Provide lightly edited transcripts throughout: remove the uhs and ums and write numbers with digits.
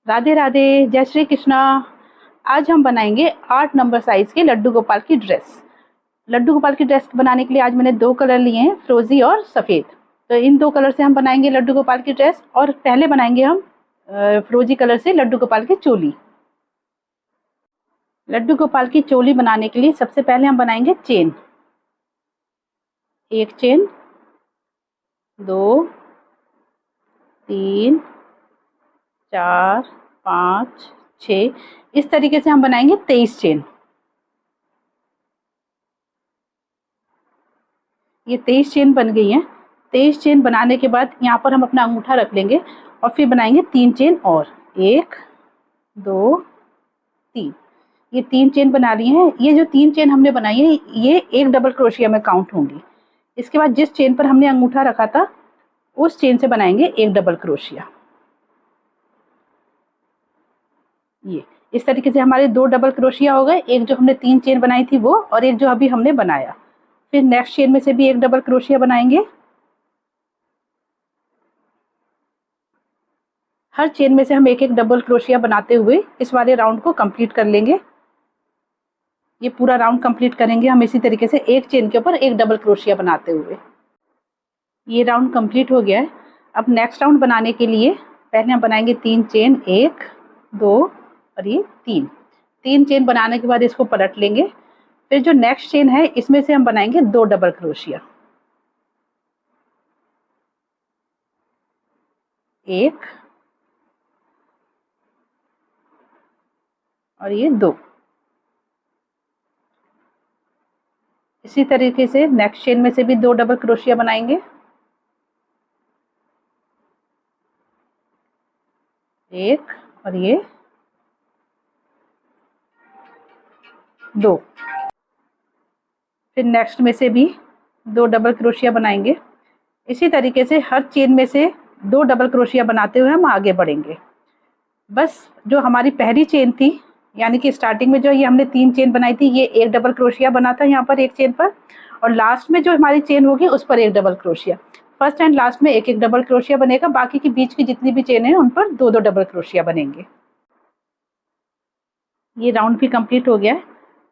राधे राधे, जय श्री कृष्णा। आज हम बनाएंगे 8 नंबर साइज के लड्डू गोपाल की ड्रेस। लड्डू गोपाल की ड्रेस बनाने के लिए आज मैंने 2 कलर लिए हैं, फिरोजी और सफ़ेद। तो इन 2 कलर से हम बनाएंगे लड्डू गोपाल की ड्रेस। और पहले बनाएंगे हम फिरोजी कलर से लड्डू गोपाल की चोली। लड्डू गोपाल की चोली बनाने के लिए सबसे पहले हम बनाएंगे चेन। 1 चेन, 2, 3, 4, 5, 6। इस तरीके से हम बनाएंगे 23 चेन। ये 23 चेन बन गई हैं। 23 चेन बनाने के बाद यहाँ पर हम अपना अंगूठा रख लेंगे और फिर बनाएंगे 3 चेन और 1, 2, 3। ये 3 चेन बना लिए हैं। ये जो 3 चेन हमने बनाई है ये एक डबल क्रोशिया में काउंट होंगी। इसके बाद जिस चेन पर हमने अंगूठा रखा था उस चेन से बनाएंगे एक डबल क्रोशिया। ये इस तरीके से हमारे 2 डबल क्रोशिया हो गए। एक जो हमने 3 चेन बनाई थी वो, और एक जो अभी हमने बनाया। फिर नेक्स्ट चेन में से भी एक डबल क्रोशिया बनाएंगे। हर चेन में से हम एक एक डबल क्रोशिया बनाते हुए इस वाले राउंड को कंप्लीट कर लेंगे। ये पूरा राउंड कंप्लीट करेंगे हम इसी तरीके से, एक चेन के ऊपर एक डबल क्रोशिया बनाते हुए। ये राउंड कंप्लीट हो गया है। अब नेक्स्ट राउंड बनाने के लिए पहले हम बनाएंगे 3 चेन, 1, 2 और ये 3 चेन बनाने के बाद इसको पलट लेंगे। फिर जो नेक्स्ट चेन है इसमें से हम बनाएंगे 2 डबल क्रोशिया। 1 और ये 2। इसी तरीके से नेक्स्ट चेन में से भी 2 डबल क्रोशिया बनाएंगे। 1 और ये 2। फिर नेक्स्ट में से भी 2 डबल क्रोशिया बनाएंगे। इसी तरीके से हर चेन में से 2 डबल क्रोशिया बनाते हुए हम आगे बढ़ेंगे। बस जो हमारी पहली चेन थी, यानी कि स्टार्टिंग में जो ये हमने 3 चेन बनाई थी, ये एक डबल क्रोशिया बना था यहाँ पर एक चेन पर, और लास्ट में जो हमारी चेन होगी उस पर एक double crochet. First and last में एक एक डबल क्रोशिया बनेगा। बाकी की बीच की जितनी भी चेन है उन पर 2-2 डबल क्रोशिया बनेंगे। ये राउंड भी कंप्लीट हो गया है।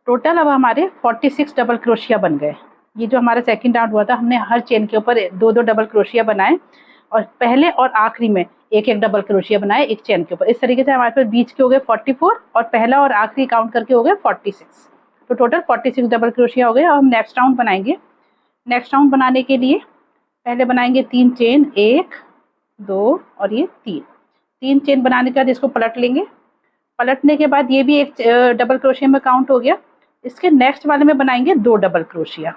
टोटल अब हमारे 46 डबल क्रोशिया बन गए। ये जो हमारा सेकंड राउंड हुआ था, हमने हर चेन के ऊपर 2-2 डबल क्रोशिया बनाए और पहले और आखिरी में एक एक डबल क्रोशिया बनाए एक चेन के ऊपर। इस तरीके से हमारे पास बीच के हो गए 44 और पहला और आखिरी काउंट करके हो गए 46। तो टोटल 46 डबल क्रोशिया हो गए। अब हम नेक्स्ट राउंड बनाएंगे। नेक्स्ट राउंड बनाने के लिए पहले बनाएंगे 3 चेन, 1, 2 और ये 3 चेन बनाने के बाद इसको पलट लेंगे। पलटने के बाद ये भी एक डबल क्रोशिया में काउंट हो गया। इसके नेक्स्ट वाले में बनाएंगे 2 डबल क्रोशिया।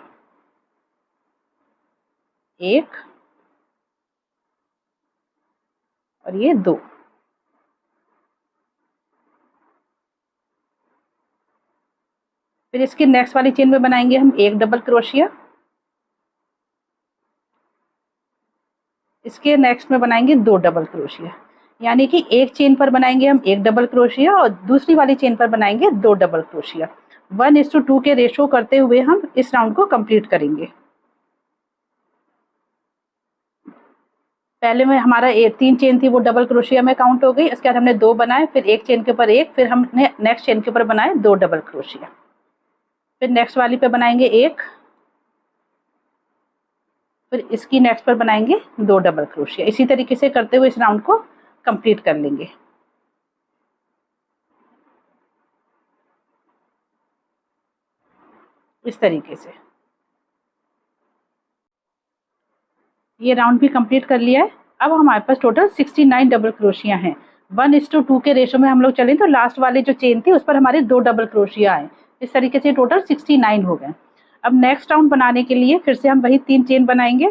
1 और ये 2। फिर इसके नेक्स्ट वाली चेन में बनाएंगे हम एक डबल क्रोशिया। इसके नेक्स्ट में बनाएंगे 2 डबल क्रोशिया, यानी कि एक चेन पर बनाएंगे हम एक डबल क्रोशिया और दूसरी वाली चेन पर बनाएंगे 2 डबल क्रोशिया। 1:2 के रेशो करते हुए हम इस राउंड को कंप्लीट करेंगे। पहले में हमारा 3 चेन थी वो डबल क्रोशिया में काउंट हो गई। उसके बाद हमने 2 बनाए, फिर एक चेन के ऊपर एक, फिर हमने नेक्स्ट चेन के ऊपर बनाए 2 डबल क्रोशिया। फिर नेक्स्ट वाली पे बनाएंगे 1, फिर इसकी नेक्स्ट पर बनाएंगे 2 डबल क्रोशिया। इसी तरीके से करते हुए इस राउंड को कंप्लीट कर लेंगे। इस तरीके से ये राउंड भी कंप्लीट कर लिया है। अब हमारे पास टोटल 69 डबल क्रोशिया हैं। 1:2 के रेशो में हम लोग चलें तो लास्ट वाली जो चेन थी उस पर हमारे 2 डबल क्रोशिया आए। इस तरीके से टोटल 69 हो गए। अब नेक्स्ट राउंड बनाने के लिए फिर से हम वही 3 चेन बनाएंगे।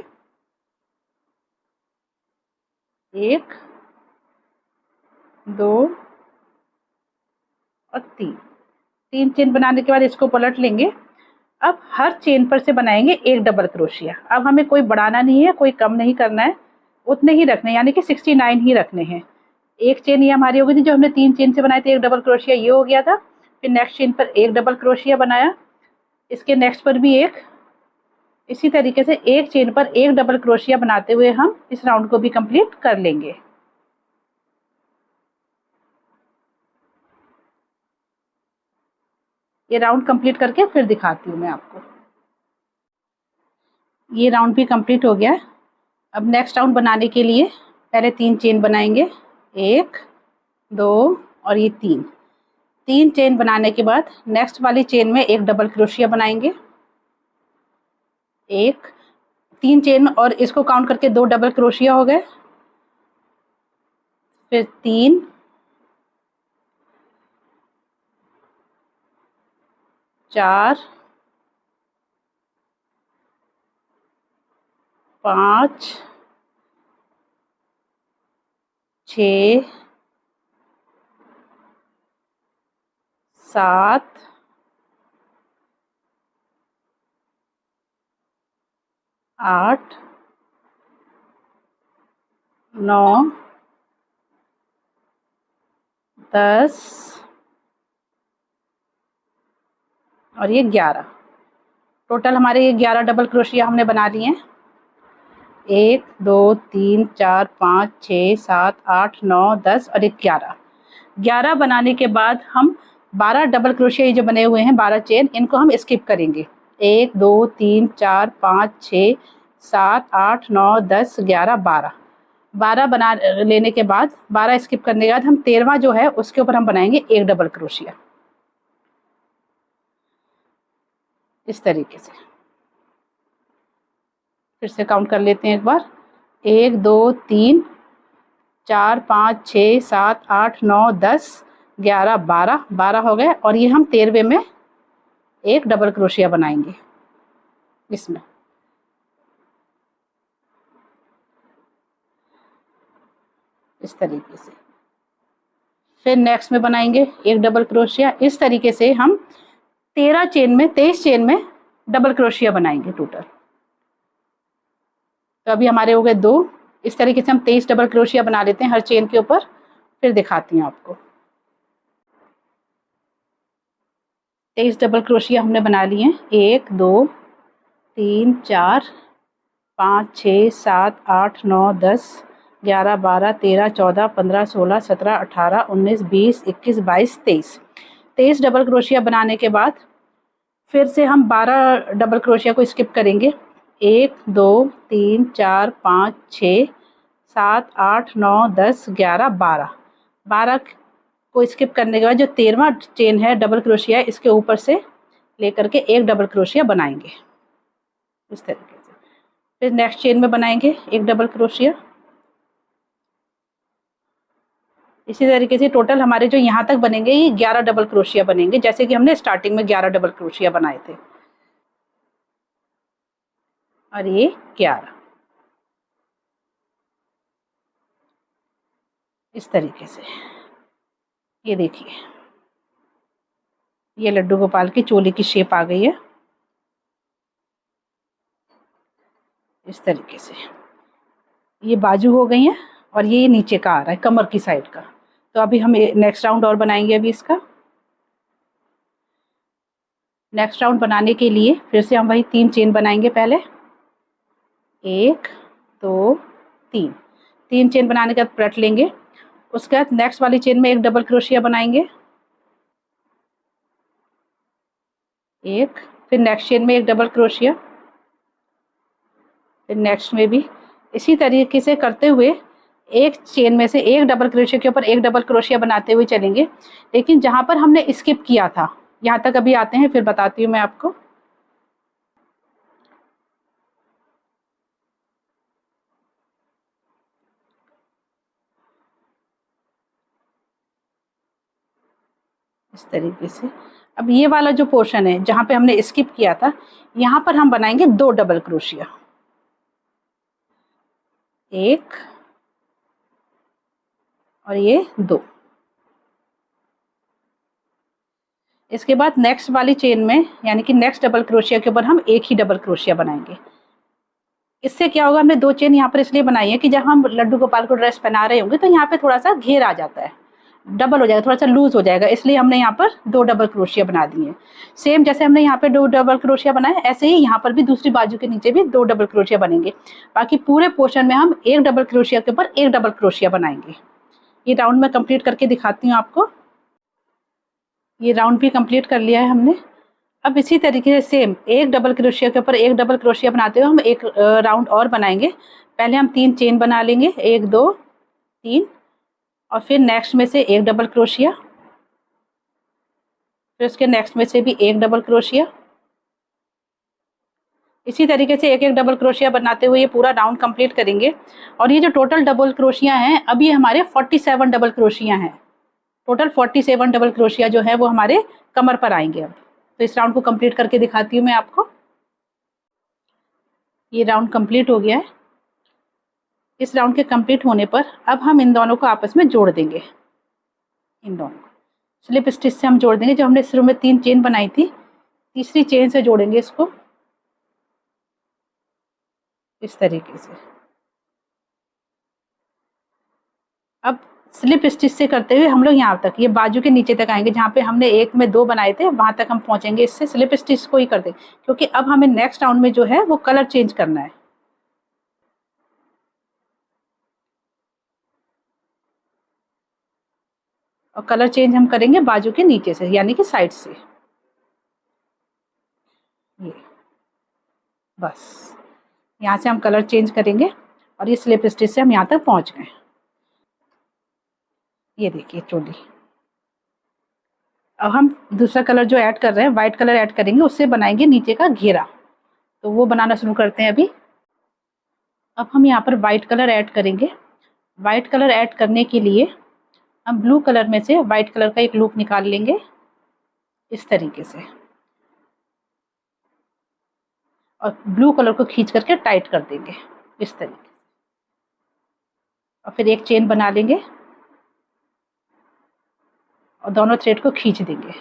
1, 2 और 3 चेन बनाने के बाद इसको पलट लेंगे। अब हर चेन पर से बनाएंगे एक डबल क्रोशिया। अब हमें कोई बढ़ाना नहीं है, कोई कम नहीं करना है, उतने ही रखने, यानी कि 69 ही रखने हैं। एक चेन ये हमारी हो गई थी, जो हमने 3 चेन से बनाए थे एक डबल क्रोशिया, ये हो गया था। फिर नेक्स्ट चेन पर एक डबल क्रोशिया बनाया, इसके नेक्स्ट पर भी एक। इसी तरीके से एक चेन पर एक डबल क्रोशिया बनाते हुए हम इस राउंड को भी कंप्लीट कर लेंगे। ये राउंड कंप्लीट करके फिर दिखाती हूँ मैं आपको। ये राउंड भी कंप्लीट हो गया है। अब नेक्स्ट राउंड बनाने के लिए पहले 3 चेन बनाएंगे, 1 2 और ये 3 चेन बनाने के बाद नेक्स्ट वाली चेन में एक डबल क्रोशिया बनाएंगे, 1 3 चेन और इसको काउंट करके 2 डबल क्रोशिया हो गए, फिर 3 4 5 6 7 8 9 10 और ये 11। टोटल हमारे ये 11 डबल क्रोशिया हमने बना लिए हैं। 1 2 3 4 5 6 7 8 9 10 और 11 बनाने के बाद हम 12 डबल क्रोशिया जो बने हुए हैं 12 चेन, इनको हम स्किप करेंगे। 1 2 3 4 5 6 7 8 9 10 11 12 बना लेने के बाद 12 स्किप करने के बाद हम 13वां जो है उसके ऊपर हम बनाएंगे एक डबल क्रोशिया, इस तरीके से। फिर से काउंट कर लेते हैं एक बार, 1 2 3 4 5 6 7 8 9 10 11 12 हो गए और ये हम 13वें में एक डबल क्रोशिया बनाएंगे इसमें। इस तरीके से फिर नेक्स्ट में बनाएंगे एक डबल क्रोशिया। इस तरीके से हम 23 चेन में डबल क्रोशिया बनाएंगे टोटल। तो अभी हमारे हो गए 2। इस तरीके से हम 23 डबल क्रोशिया बना लेते हैं हर चेन के ऊपर, फिर दिखाती हूँ आपको। 23 डबल क्रोशिया हमने बना लिए हैं। 1 2 3 4 5 6 7 8 9 10 11 12 13 14 15 16 17 18 19 20 21 22 23। 23 डबल क्रोशिया बनाने के बाद फिर से हम 12 डबल क्रोशिया को स्किप करेंगे। 1 2 3 4 5 6 7 8 9 10 11 12 को स्किप करने के बाद जो 13वां चेन है डबल क्रोशिया, इसके ऊपर से लेकर के एक डबल क्रोशिया बनाएंगे इस तरीके से। फिर नेक्स्ट चेन में बनाएंगे एक डबल क्रोशिया। इसी तरीके से टोटल हमारे जो यहाँ तक बनेंगे ये 11 डबल क्रोशिया बनेंगे, जैसे कि हमने स्टार्टिंग में 11 डबल क्रोशिया बनाए थे। और ये 11 इस तरीके से। ये देखिए, ये लड्डू गोपाल की चोली की शेप आ गई है इस तरीके से। ये बाजू हो गई है और ये नीचे का आ रहा है कमर की साइड का। तो अभी हम नेक्स्ट राउंड और बनाएंगे अभी इसका। नेक्स्ट राउंड बनाने के लिए फिर से हम वही 3 चेन बनाएंगे पहले, 1 2 3 चेन बनाने के बाद पलट लेंगे। उसके बाद नेक्स्ट वाली चेन में एक डबल क्रोशिया बनाएंगे, 1, फिर नेक्स्ट चेन में एक डबल क्रोशिया, फिर नेक्स्ट में भी इसी तरीके से करते हुए एक चेन में से एक डबल क्रोशिया के ऊपर एक डबल क्रोशिया बनाते हुए चलेंगे। लेकिन जहाँ पर हमने स्किप किया था यहाँ तक अभी आते हैं, फिर बताती हूँ मैं आपको। इस तरीके से अब ये वाला जो पोर्शन है जहाँ पे हमने स्किप किया था, यहाँ पर हम बनाएंगे 2 डबल क्रोशिया, 1 और ये 2। इसके बाद नेक्स्ट वाली चेन में यानी कि नेक्स्ट डबल क्रोशिया के ऊपर हम एक ही डबल क्रोशिया बनाएंगे। इससे क्या होगा, हमने 2 चेन यहाँ पर इसलिए बनाई है कि जब हम लड्डू गोपाल को ड्रेस पहना रहे होंगे तो यहाँ पे थोड़ा सा घेर आ जाता है, डबल हो जाएगा, थोड़ा सा लूज हो जाएगा, इसलिए हमने यहाँ पर 2 डबल क्रोशिया बना दिए। सेम जैसे हमने यहाँ पे 2 डबल क्रोशिया बनाए, ऐसे ही यहाँ पर भी दूसरी बाजू के नीचे भी 2 डबल क्रोशिया बनेंगे। बाकी पूरे पोर्शन में हम एक डबल क्रोशिया के ऊपर एक डबल क्रोशिया बनाएंगे। ये राउंड में कंप्लीट करके दिखाती हूँ आपको। ये राउंड भी कंप्लीट कर लिया है हमने। अब इसी तरीके से सेम एक डबल क्रोशिया के ऊपर एक डबल क्रोशिया बनाते हुए हम एक राउंड और बनाएंगे। पहले हम 3 चेन बना लेंगे, 1 2 3, और फिर नेक्स्ट में से एक डबल क्रोशिया, फिर उसके नेक्स्ट में से भी एक डबल क्रोशिया। इसी तरीके से एक एक डबल क्रोशिया बनाते हुए ये पूरा राउंड कंप्लीट करेंगे। और ये जो टोटल डबल क्रोशिया हैं, अभी हमारे 47 डबल क्रोशिया हैं। टोटल 47 डबल क्रोशिया जो है वो हमारे कमर पर आएंगे। अब तो इस राउंड को कंप्लीट करके दिखाती हूँ मैं आपको। ये राउंड कंप्लीट हो गया है। इस राउंड के कंप्लीट होने पर अब हम इन दोनों को आपस में जोड़ देंगे। इन दोनों को स्लिप स्टिच से हम जोड़ देंगे। जो हमने शुरू में 3 चेन बनाई थी, तीसरी चेन से जोड़ेंगे इसको इस तरीके से। अब स्लिप स्टिच से करते हुए हम लोग यहाँ तक, ये बाजू के नीचे तक आएंगे। जहाँ पे हमने एक में 2 बनाए थे वहां तक हम पहुंचेंगे। इससे स्लिप स्टिच को ही कर देंगे, क्योंकि अब हमें नेक्स्ट राउंड में जो है वो कलर चेंज करना है। और कलर चेंज हम करेंगे बाजू के नीचे से, यानी कि साइड से। ये बस यहाँ से हम कलर चेंज करेंगे और ये स्लिप स्टिच से हम यहाँ तक पहुँच गए। ये देखिए चोली। अब हम दूसरा कलर जो ऐड कर रहे हैं, वाइट कलर ऐड करेंगे, उससे बनाएंगे नीचे का घेरा। तो वो बनाना शुरू करते हैं अभी। अब हम यहाँ पर वाइट कलर ऐड करेंगे। वाइट कलर ऐड करने के लिए हम ब्लू कलर में से वाइट कलर का एक लूप निकाल लेंगे इस तरीके से, और ब्लू कलर को खींच करके टाइट कर देंगे इस तरीके से। और फिर एक चेन बना लेंगे और दोनों थ्रेड को खींच देंगे।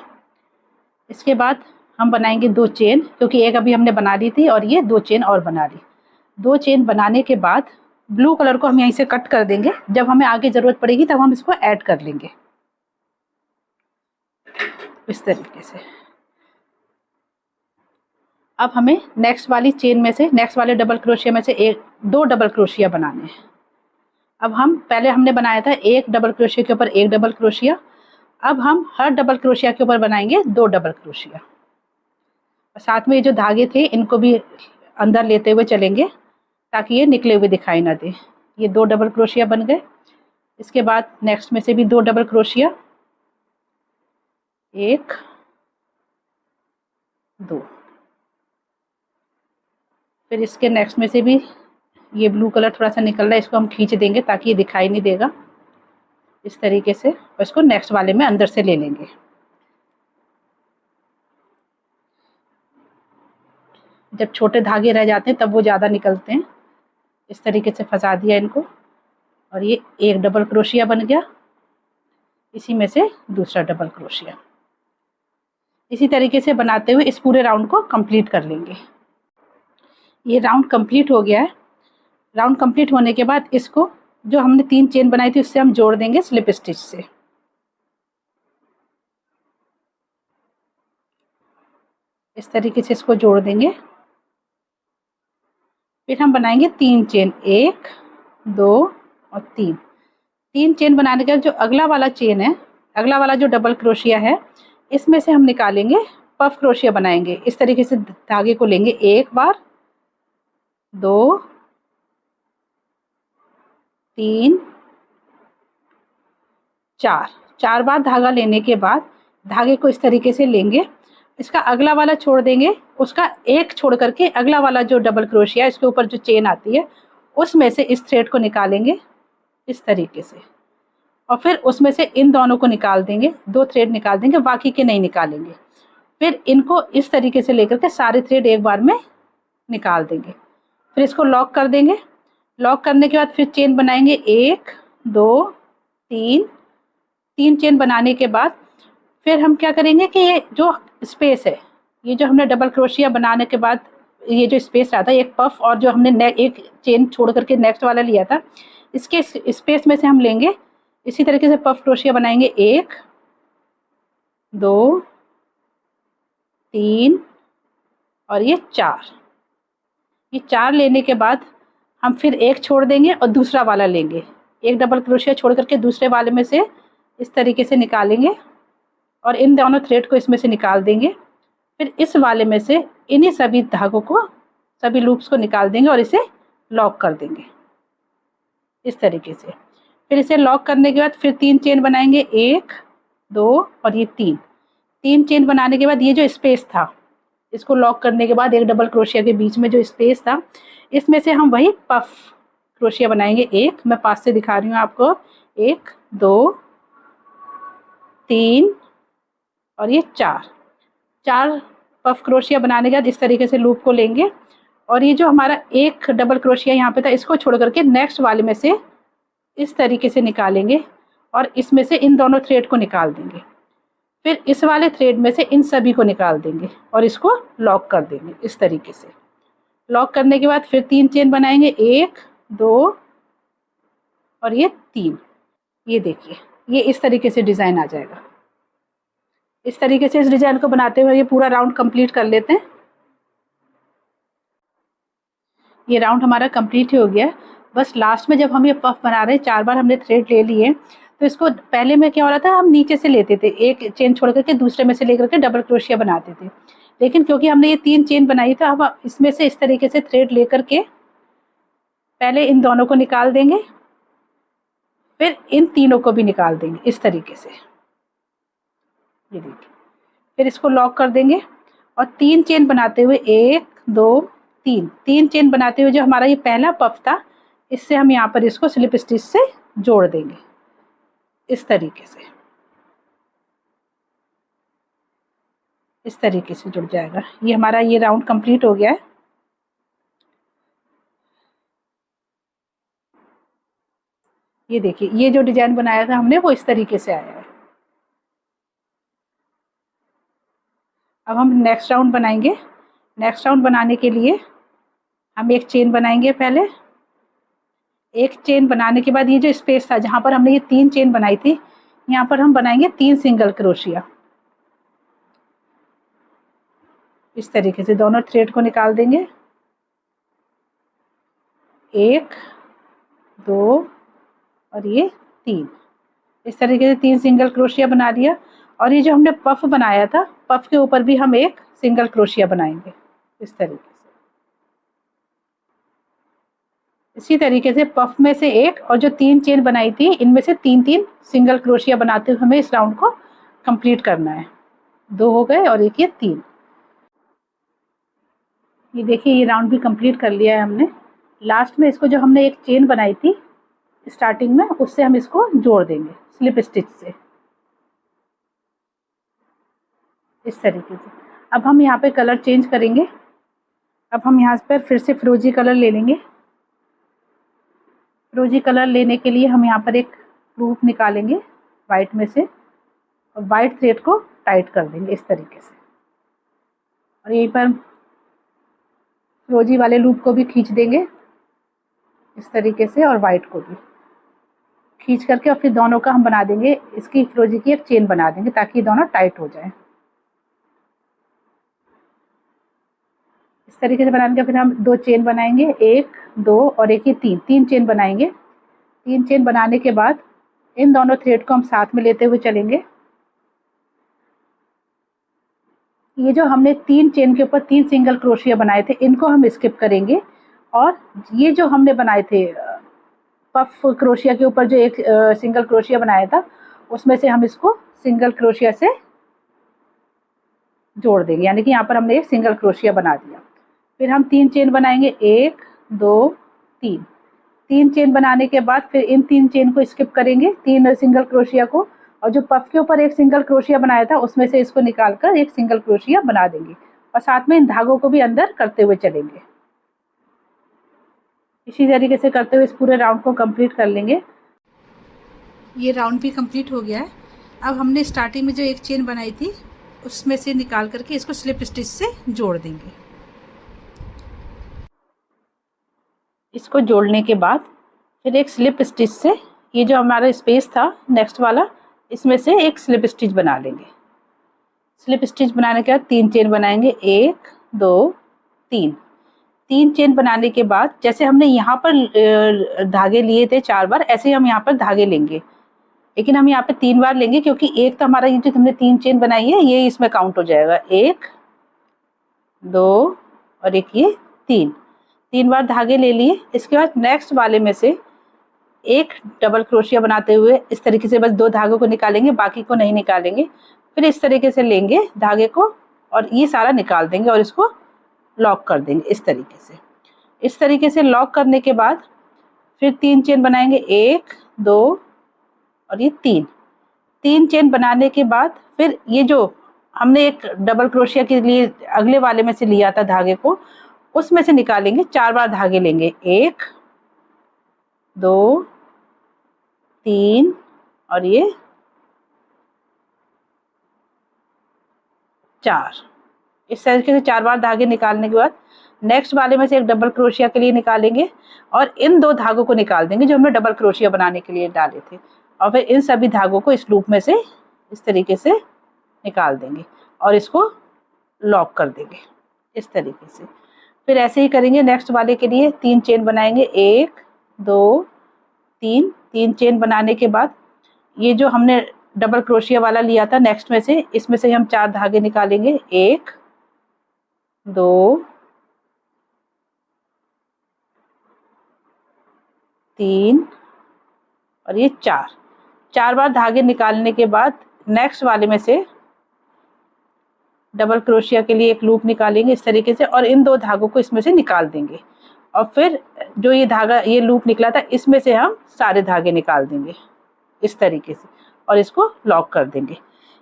इसके बाद हम बनाएंगे 2 चेन, क्योंकि एक अभी हमने बना ली थी और ये 2 चेन और बना ली। 2 चेन बनाने के बाद ब्लू कलर को हम यहीं से कट कर देंगे। जब हमें आगे ज़रूरत पड़ेगी तब हम इसको ऐड कर लेंगे इस तरीके से। अब हमें नेक्स्ट वाली चेन में से, नेक्स्ट वाले डबल क्रोशिया में से 2 डबल क्रोशिया बनाने हैं। अब हम पहले हमने बनाया था एक डबल क्रोशिया के ऊपर एक डबल क्रोशिया। अब हम हर डबल क्रोशिया के ऊपर बनाएंगे 2 डबल क्रोशिया। और साथ में ये जो धागे थे इनको भी अंदर लेते हुए चलेंगे, ताकि ये निकले हुए दिखाई ना दे। ये 2 डबल क्रोशिया बन गए। इसके बाद नेक्स्ट में से भी 2 डबल क्रोशिया, 1 2। फिर इसके नेक्स्ट में से भी ये ब्लू कलर थोड़ा सा निकल रहा है, इसको हम खींच देंगे ताकि ये दिखाई नहीं देगा इस तरीके से। और इसको नेक्स्ट वाले में अंदर से ले लेंगे। जब छोटे धागे रह जाते हैं तब वो ज़्यादा निकलते हैं। इस तरीके से फंसा दिया इनको, और ये एक डबल क्रोशिया बन गया। इसी में से दूसरा डबल क्रोशिया। इसी तरीके से बनाते हुए इस पूरे राउंड को कंप्लीट कर लेंगे। ये राउंड कंप्लीट हो गया है। राउंड कंप्लीट होने के बाद इसको, जो हमने 3 चेन बनाई थी उससे हम जोड़ देंगे स्लिप स्टिच से। इस तरीके से इसको जोड़ देंगे। फिर हम बनाएंगे 3 चेन, 1 2 और 3। 3 चेन बनाने के बाद जो अगला वाला चेन है, अगला वाला जो डबल क्रोशिया है, इसमें से हम निकालेंगे पफ क्रोशिया बनाएंगे। इस तरीके से धागे को लेंगे, 1 बार 2 3 4। 4 बार धागा लेने के बाद धागे को इस तरीके से लेंगे। इसका अगला वाला छोड़ देंगे, उसका एक छोड़ करके अगला वाला जो डबल क्रोशिया है इसके ऊपर जो चेन आती है उसमें से इस थ्रेड को निकालेंगे इस तरीके से। और फिर उसमें से इन दोनों को निकाल देंगे, 2 थ्रेड निकाल देंगे, बाकी के नहीं निकालेंगे। फिर इनको इस तरीके से लेकर के सारे थ्रेड एक बार में निकाल देंगे। फिर इसको लॉक कर देंगे। लॉक करने के बाद फिर चेन बनाएंगे, 1 2 3। 3 चेन बनाने के बाद फिर हम क्या करेंगे कि ये जो स्पेस है, ये जो हमने डबल क्रोशिया बनाने के बाद ये जो स्पेस रहा था, एक पफ और जो हमने एक चेन छोड़ करके नेक्स्ट वाला लिया था, इसके स्पेस में से हम लेंगे। इसी तरीके से पफ क्रोशिया बनाएंगे, 1 2 3 और ये 4। ये 4 लेने के बाद हम फिर एक छोड़ देंगे और दूसरा वाला लेंगे। एक डबल क्रोशिया छोड़ करके दूसरे वाले में से इस तरीके से निकालेंगे और इन दोनों थ्रेड को इसमें से निकाल देंगे। फिर इस वाले में से इन्हीं सभी धागों को, सभी लूप्स को निकाल देंगे और इसे लॉक कर देंगे इस तरीके से। फिर इसे लॉक करने के बाद फिर 3 चेन बनाएंगे, 1 2 और ये 3 चेन बनाने के बाद ये जो स्पेस था, इसको लॉक करने के बाद एक डबल क्रोशिया के बीच में जो स्पेस था, इसमें से हम वही पफ क्रोशिया बनाएंगे। एक मैं पास से दिखा रही हूँ आपको, 1 2 3 और ये 4 पफ क्रोशिया बनाने के बाद इस तरीके से लूप को लेंगे और ये जो हमारा एक डबल क्रोशिया यहाँ पे था, इसको छोड़ करके नेक्स्ट वाले में से इस तरीके से निकालेंगे और इसमें से इन दोनों थ्रेड को निकाल देंगे। फिर इस वाले थ्रेड में से इन सभी को निकाल देंगे और इसको लॉक कर देंगे इस तरीके से। लॉक करने के बाद फिर 3 चेन बनाएंगे, 1 2 और ये 3। ये देखिए, ये इस तरीके से डिज़ाइन आ जाएगा। इस तरीके से इस डिज़ाइन को बनाते हुए ये पूरा राउंड कंप्लीट कर लेते हैं। ये राउंड हमारा कंप्लीट ही हो गया है। बस लास्ट में जब हम ये पफ बना रहे हैं, 4 बार हमने थ्रेड ले लिए, तो इसको पहले में क्या हो रहा था, हम नीचे से लेते थे, एक चेन छोड़ करके दूसरे में से लेकर के डबल क्रोशिया बनाते थे। लेकिन क्योंकि हमने ये 3 चेन बनाई, तो अब इसमें से इस तरीके से थ्रेड लेकर के पहले इन दोनों को निकाल देंगे, फिर इन तीनों को भी निकाल देंगे इस तरीके से। ये देखिए, फिर इसको लॉक कर देंगे और 3 चेन बनाते हुए 1 2 3 चेन बनाते हुए जो हमारा ये पहला पफ था, इससे हम यहाँ पर इसको स्लिप स्टिच से जोड़ देंगे इस तरीके से। इस तरीके से जुड़ जाएगा। ये हमारा ये राउंड कंप्लीट हो गया है। ये देखिए, ये जो डिजाइन बनाया था हमने, वो इस तरीके से आया है। अब हम नेक्स्ट राउंड बनाएंगे। नेक्स्ट राउंड बनाने के लिए हम एक चेन बनाएंगे। पहले एक चेन बनाने के बाद ये जो स्पेस था जहाँ पर हमने ये 3 चेन बनाई थी, यहाँ पर हम बनाएंगे 3 सिंगल क्रोशिया। इस तरीके से दोनों थ्रेड को निकाल देंगे, 1 2 और ये 3। इस तरीके से 3 सिंगल क्रोशिया बना लिया। और ये जो हमने पफ बनाया था, पफ के ऊपर भी हम एक सिंगल क्रोशिया बनाएंगे इस तरीके से। इसी तरीके से पफ में से एक और जो 3 चेन बनाई थी, इनमें से 3 सिंगल क्रोशिया बनाते हुए हमें इस राउंड को कंप्लीट करना है। 2 हो गए और एक ये 3। ये देखिए, ये राउंड भी कंप्लीट कर लिया है हमने। लास्ट में इसको जो हमने एक चेन बनाई थी स्टार्टिंग में, उससे हम इसको जोड़ देंगे स्लिप स्टिच से इस तरीके से। अब हम यहाँ पे कलर चेंज करेंगे। अब हम यहाँ पर फिर से फिरोजी कलर ले लेंगे। फिरोजी कलर लेने के लिए हम यहाँ पर एक लूप निकालेंगे वाइट में से और वाइट थ्रेड को टाइट कर देंगे इस तरीके से। और यहीं पर फिरोजी वाले लूप को भी खींच देंगे इस तरीके से, और वाइट को भी खींच करके, और फिर दोनों का हम बना देंगे, इसकी फिरोजी की एक चेन बना देंगे ताकि दोनों टाइट हो जाए। इस तरीके से बनाने के फिर हम 2 चेन बनाएंगे, 1 2 और एक ही 3 चेन बनाएंगे। 3 चेन बनाने के बाद इन दोनों थ्रेड को हम साथ में लेते हुए चलेंगे। ये जो हमने 3 चेन के ऊपर 3 सिंगल क्रोशिया बनाए थे, इनको हम स्किप करेंगे। और ये जो हमने बनाए थे पफ क्रोशिया के ऊपर जो एक सिंगल क्रोशिया बनाया था, उसमें से हम इसको सिंगल क्रोशिया से जोड़ देंगे, यानी कि यहाँ पर हमने एक सिंगल क्रोशिया बना दिया। फिर हम 3 चेन बनाएंगे, 1 2 3 चेन बनाने के बाद फिर इन 3 चेन को स्किप करेंगे, 3 सिंगल क्रोशिया को, और जो पफ के ऊपर एक सिंगल क्रोशिया बनाया था उसमें से इसको निकालकर एक सिंगल क्रोशिया बना देंगे और साथ में इन धागों को भी अंदर करते हुए चलेंगे। इसी तरीके से करते हुए इस पूरे राउंड को कंप्लीट कर लेंगे। ये राउंड भी कंप्लीट हो गया है। अब हमने स्टार्टिंग में जो एक चेन बनाई थी, उसमें से निकाल करके इसको स्लिप स्टिच से जोड़ देंगे। इसको जोड़ने के बाद फिर एक स्लिप स्टिच से ये जो हमारा स्पेस था नेक्स्ट वाला, इसमें से एक स्लिप स्टिच बना लेंगे। स्लिप स्टिच बनाने के बाद 3 चेन बनाएंगे, 1 2 3 चेन बनाने के बाद जैसे हमने यहाँ पर धागे लिए थे 4 बार, ऐसे ही हम यहाँ पर धागे लेंगे लेकिन हम यहाँ पे 3 बार लेंगे क्योंकि एक तो हमारा ये जो हमने 3 चेन बनाई है ये इसमें काउंट हो जाएगा। 1 2 और एक ये 3 बार धागे ले लिए। इसके बाद नेक्स्ट वाले में से एक डबल क्रोशिया बनाते हुए इस तरीके से बस 2 धागों को निकालेंगे, बाकी को नहीं निकालेंगे। फिर इस तरीके से लेंगे धागे को और ये सारा निकाल देंगे और इसको लॉक कर देंगे इस तरीके से। इस तरीके से लॉक करने के बाद फिर 3 चेन बनाएंगे, 1 2 और ये 3 चेन बनाने के बाद फिर ये जो हमने एक डबल क्रोशिया के लिए अगले वाले में से लिया था धागे को, उसमें से निकालेंगे। 4 बार धागे लेंगे, 1 2 3 और ये 4। इस तरीके से 4 बार धागे निकालने के बाद नेक्स्ट वाले में से एक डबल क्रोशिया के लिए निकालेंगे और इन 2 धागों को निकाल देंगे जो हमने डबल क्रोशिया बनाने के लिए डाले थे। और फिर इन सभी धागों को इस लूप में से इस तरीके से निकाल देंगे और इसको लॉक कर देंगे इस तरीके से। फिर ऐसे ही करेंगे नेक्स्ट वाले के लिए। 3 चेन बनाएंगे, 1 2 3 चेन बनाने के बाद ये जो हमने डबल क्रोशिया वाला लिया था नेक्स्ट में से, इसमें से हम 4 धागे निकालेंगे, 1 2 3 और ये 4 बार धागे निकालने के बाद नेक्स्ट वाले में से डबल क्रोशिया के लिए एक लूप निकालेंगे इस तरीके से और इन 2 धागों को इसमें से निकाल देंगे। और फिर जो ये धागा ये लूप निकला था इसमें से हम सारे धागे निकाल देंगे इस तरीके से और इसको लॉक कर देंगे।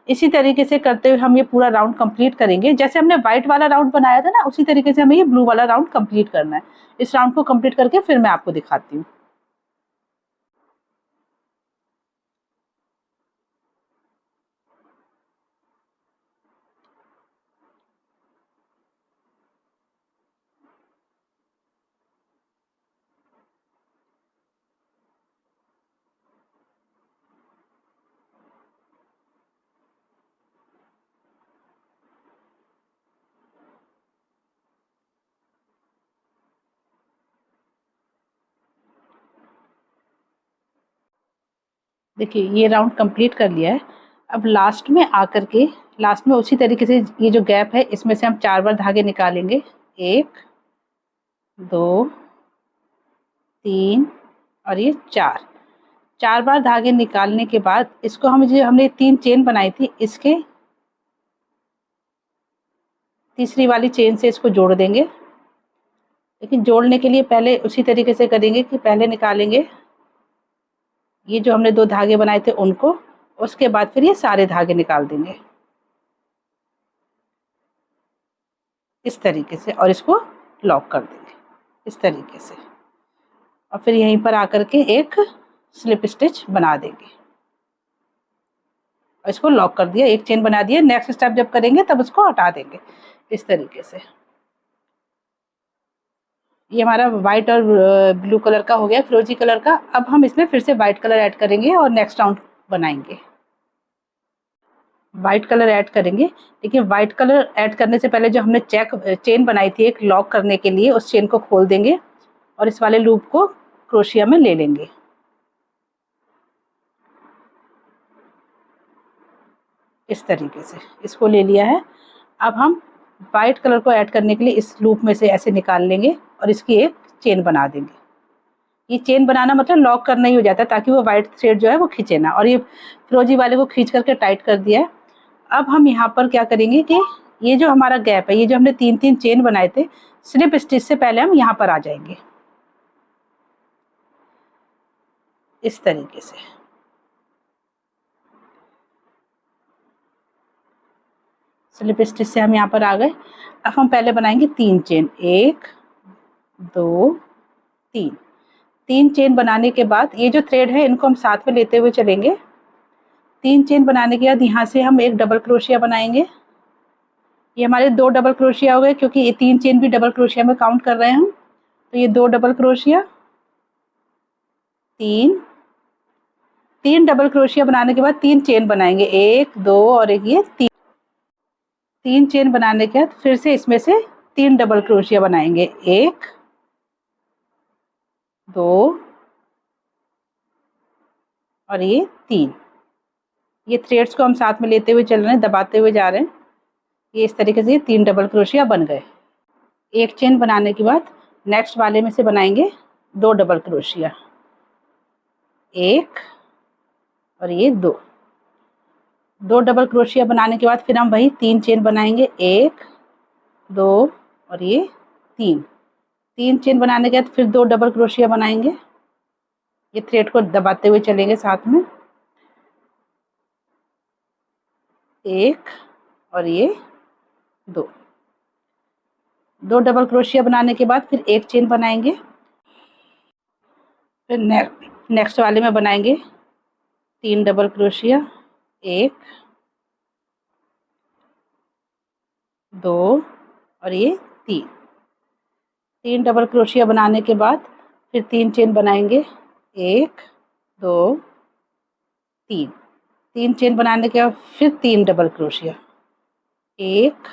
इसी तरीके से करते हुए हम ये पूरा राउंड कंप्लीट करेंगे। जैसे हमने व्हाइट वाला राउंड बनाया था ना, उसी तरीके से हमें ये ब्लू वाला राउंड कंप्लीट करना है। इस राउंड को कंप्लीट करके फिर मैं आपको दिखाती हूँ। देखिए ये राउंड कंप्लीट कर लिया है। अब लास्ट में आकर के लास्ट में उसी तरीके से ये जो गैप है इसमें से हम 4 बार धागे निकालेंगे, 1 2 3 और ये 4 बार धागे निकालने के बाद इसको हम जो हमने 3 चेन बनाई थी इसके तीसरी वाली चेन से इसको जोड़ देंगे। लेकिन जोड़ने के लिए पहले उसी तरीके से करेंगे कि पहले निकालेंगे ये जो हमने 2 धागे बनाए थे उनको, उसके बाद फिर ये सारे धागे निकाल देंगे इस तरीके से और इसको लॉक कर देंगे इस तरीके से। और फिर यहीं पर आकर के एक स्लिप स्टिच बना देंगे और इसको लॉक कर दिया, एक चेन बना दिया। नेक्स्ट स्टेप जब करेंगे तब उसको हटा देंगे इस तरीके से। ये हमारा व्हाइट और ब्लू कलर का हो गया, फिरोजी कलर का। अब हम इसमें फिर से व्हाइट कलर ऐड करेंगे और नेक्स्ट राउंड बनाएंगे। व्हाइट कलर ऐड करेंगे, लेकिन व्हाइट कलर ऐड करने से पहले जो हमने चेन बनाई थी एक लॉक करने के लिए, उस चेन को खोल देंगे और इस वाले लूप को क्रोशिया में ले लेंगे इस तरीके से। इसको ले लिया है। अब हम वाइट कलर को ऐड करने के लिए इस लूप में से ऐसे निकाल लेंगे और इसकी एक चेन बना देंगे। ये चेन बनाना मतलब लॉक करना ही हो जाता है ताकि वो वाइट थ्रेड जो है वो खींचे ना। और ये फिरोजी वाले को खींच करके टाइट कर दिया है। अब हम यहाँ पर क्या करेंगे कि ये जो हमारा गैप है, ये जो हमने 3 चेन बनाए थे, स्लिप स्टिच से पहले हम यहाँ पर आ जाएंगे इस तरीके से। स्लिप स्टिच से हम यहाँ पर आ गए। अब हम पहले बनाएंगे 3 चेन, 1 2 3 चेन बनाने के बाद ये जो थ्रेड है इनको हम साथ में लेते हुए चलेंगे। 3 चेन बनाने के बाद यहाँ से हम एक डबल क्रोशिया बनाएंगे। ये हमारे 2 डबल क्रोशिया हो गए क्योंकि ये 3 चेन भी डबल क्रोशिया में काउंट कर रहे हैं हम। तो ये 2 डबल क्रोशिया, 3 डबल क्रोशिया बनाने के बाद 3 चेन बनाएंगे, 1 2 और एक ये 3 चेन बनाने के बाद फिर से इसमें से 3 डबल क्रोशिया बनाएंगे, 1 2 और ये 3। ये थ्रेड्स को हम साथ में लेते हुए चल रहे हैं, दबाते हुए जा रहे हैं। ये इस तरीके से 3 डबल क्रोशिया बन गए। एक चेन बनाने के बाद नेक्स्ट वाले में से बनाएंगे 2 डबल क्रोशिया, 1 और ये 2 डबल क्रोशिया बनाने के बाद फिर हम वही 3 चेन बनाएंगे, 1 2 और ये 3 चेन बनाने के बाद फिर 2 डबल क्रोशिया बनाएंगे। ये थ्रेड को दबाते हुए चलेंगे साथ में, 1 और ये 2 डबल क्रोशिया बनाने के बाद फिर एक चेन बनाएंगे। फिर नेक्स्ट वाले में बनाएंगे 3 डबल क्रोशिया, 1 2 और ये 3 डबल क्रोशिया बनाने के बाद फिर 3 चेन बनाएंगे, 1 2 3 चेन बनाने के बाद फिर 3 डबल क्रोशिया, 1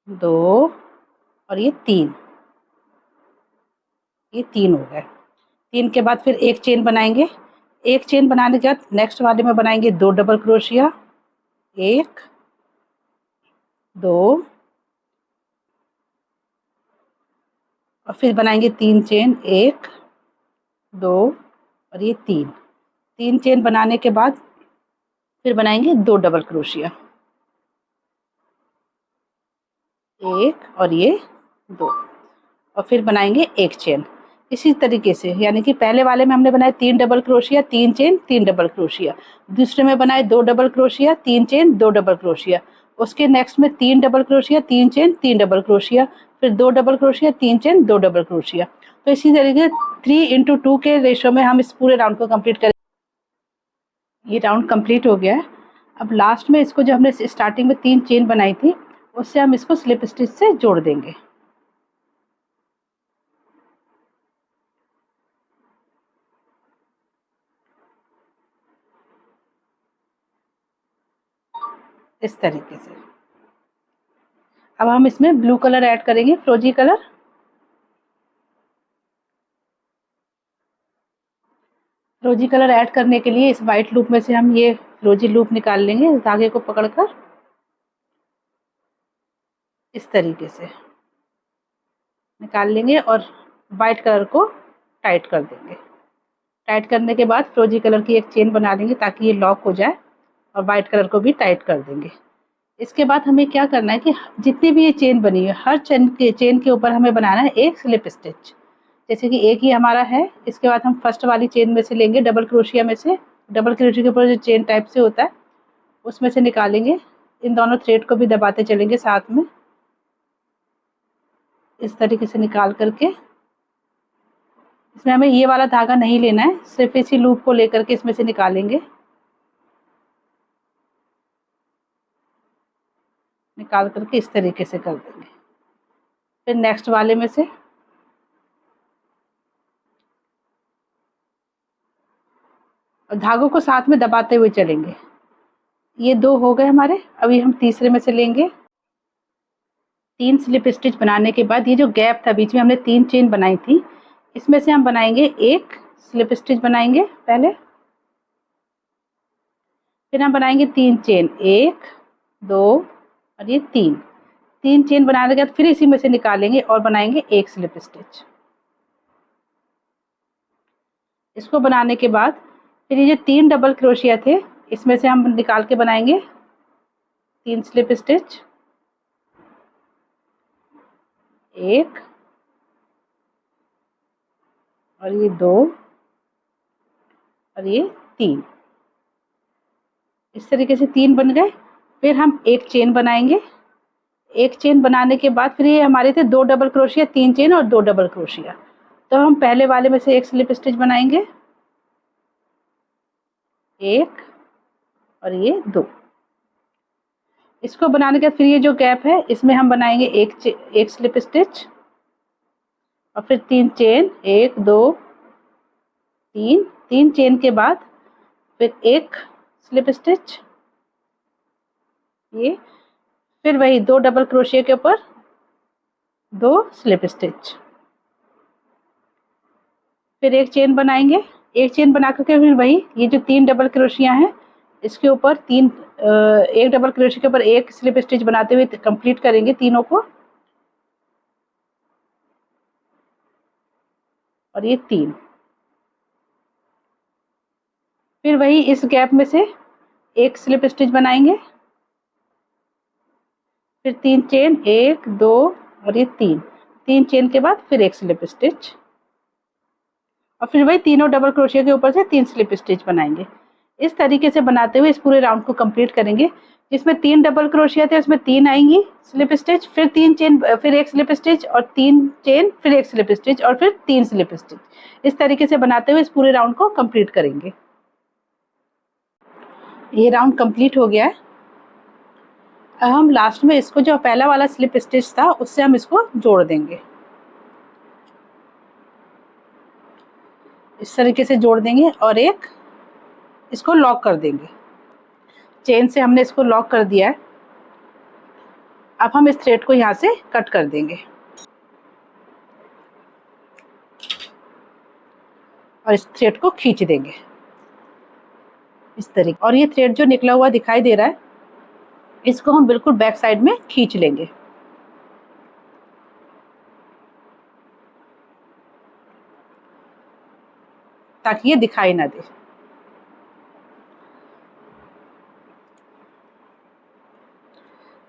2 और ये 3 हो गए। 3 के बाद फिर एक चेन बनाएंगे। एक चेन बनाने के बाद नेक्स्ट वाले में बनाएंगे 2 डबल क्रोशिया, 1 2 और फिर बनाएंगे 3 चेन, 1 2 और ये 3 चेन बनाने के बाद फिर बनाएंगे 2 डबल क्रोशिया, 1 और ये 2 और फिर बनाएंगे एक चेन। इसी तरीके से, यानी कि पहले वाले में हमने बनाए 3 double crochet, 3 chain, 3 double crochet. दूसरे में बनाए 2 double crochet, 3 chain, 2 double crochet. उसके नेक्स्ट में 3 double crochet, 3 chain, 3 double crochet, फिर 2 double crochet, 3 chain, 2 double crochet. तो इसी तरीके 3:2 के रेशो में हम इस पूरे राउंड को कंप्लीट करें। ये राउंड कंप्लीट हो गया है। अब लास्ट में इसको जो हमने स्टार्टिंग में 3 चेन बनाई थी, उससे हम इसको स्लिप स्टिच से जोड़ देंगे। इस तरीके से। अब हम इसमें ब्लू कलर ऐड करेंगे, फिरोजी कलर। फिरोजी कलर ऐड करने के लिए इस वाइट लूप में से हम ये फिरोजी लूप निकाल लेंगे, इस धागे को पकड़कर इस तरीके से निकाल लेंगे और वाइट कलर को टाइट कर देंगे। टाइट करने के बाद फिरोजी कलर की एक चेन बना लेंगे ताकि ये लॉक हो जाए, और वाइट कलर को भी टाइट कर देंगे। इसके बाद हमें क्या करना है कि जितनी भी ये चेन बनी है, हर चेन के ऊपर हमें बनाना है एक स्लिप स्टिच। जैसे कि एक ही हमारा है, इसके बाद हम फर्स्ट वाली चेन में से लेंगे, डबल क्रोशिया में से, डबल क्रोशिया के ऊपर जो चेन टाइप से होता है उसमें से निकालेंगे। इन दोनों थ्रेड को भी दबाते चलेंगे साथ में, इस तरीके से निकाल करके। इसमें हमें ये वाला धागा नहीं लेना है, सिर्फ इसी लूप को लेकर के इसमें से निकालेंगे। निकाल करके इस तरीके से कर देंगे। फिर नेक्स्ट वाले में से धागों को साथ में दबाते हुए चलेंगे। ये 2 हो गए हमारे। अभी हम तीसरे में से लेंगे। 3 स्लिप स्टिच बनाने के बाद ये जो गैप था बीच में, हमने 3 चेन बनाई थी, इसमें से हम बनाएंगे एक स्लिप स्टिच बनाएंगे पहले। फिर हम बनाएंगे 3 चेन, 1 2 और ये 3 चेन बनाने के बाद फिर इसी में से निकालेंगे और बनाएंगे एक स्लिप स्टिच। इसको बनाने के बाद फिर ये जो 3 डबल क्रोशिया थे, इसमें से हम निकाल के बनाएंगे 3 स्लिप स्टिच, 1 और ये 2 और ये 3। इस तरीके से 3 बन गए। फिर हम एक चेन बनाएंगे। एक चेन बनाने के बाद फिर ये हमारे थे 2 डबल क्रोशिया, 3 चेन और 2 डबल क्रोशिया। तो हम पहले वाले में से एक स्लिप स्टिच बनाएंगे, 1 और ये 2। इसको बनाने के बाद फिर ये जो गैप है इसमें हम बनाएंगे एक स्लिप स्टिच और फिर 3 चेन, 1 2 3 चेन के बाद फिर एक स्लिप स्टिच, ये फिर वही 2 डबल क्रोशिया के ऊपर 2 स्लिप स्टिच, फिर एक चेन बनाएंगे एक चेन बना करके फिर वही ये जो 3 डबल क्रोशिया हैं इसके ऊपर एक डबल क्रोशिया के ऊपर एक स्लिप स्टिच बनाते हुए कंप्लीट करेंगे तीनों को। और ये 3, फिर वही इस गैप में से एक स्लिप स्टिच बनाएंगे, फिर 3 चेन, 1 2 और ये 3 चेन के बाद फिर एक स्लिप स्टिच, और फिर वही तीनों डबल क्रोशिया के ऊपर से 3 स्लिप स्टिच बनाएंगे। इस तरीके से बनाते हुए इस पूरे राउंड को कंप्लीट करेंगे। जिसमें 3 डबल क्रोशिया थे उसमें 3 आएंगी स्लिप स्टिच, फिर 3 चेन, फिर एक स्लिप स्टिच और 3 चेन, फिर एक स्लिप स्टिच और फिर 3 स्लिप स्टिच। इस तरीके से बनाते हुए इस पूरे राउंड को कंप्लीट करेंगे। ये राउंड कंप्लीट हो गया है। अब हम लास्ट में इसको जो पहला वाला स्लिप स्टिच था उससे हम इसको जोड़ देंगे। इस तरीके से जोड़ देंगे और एक इसको लॉक कर देंगे। चेन से हमने इसको लॉक कर दिया है। अब हम इस थ्रेड को यहाँ से कट कर देंगे और इस थ्रेड को खींच देंगे इस तरीके। और ये थ्रेड जो निकला हुआ दिखाई दे रहा है इसको हम बिल्कुल बैक साइड में खींच लेंगे। ताकि ये दिखाई ना दे।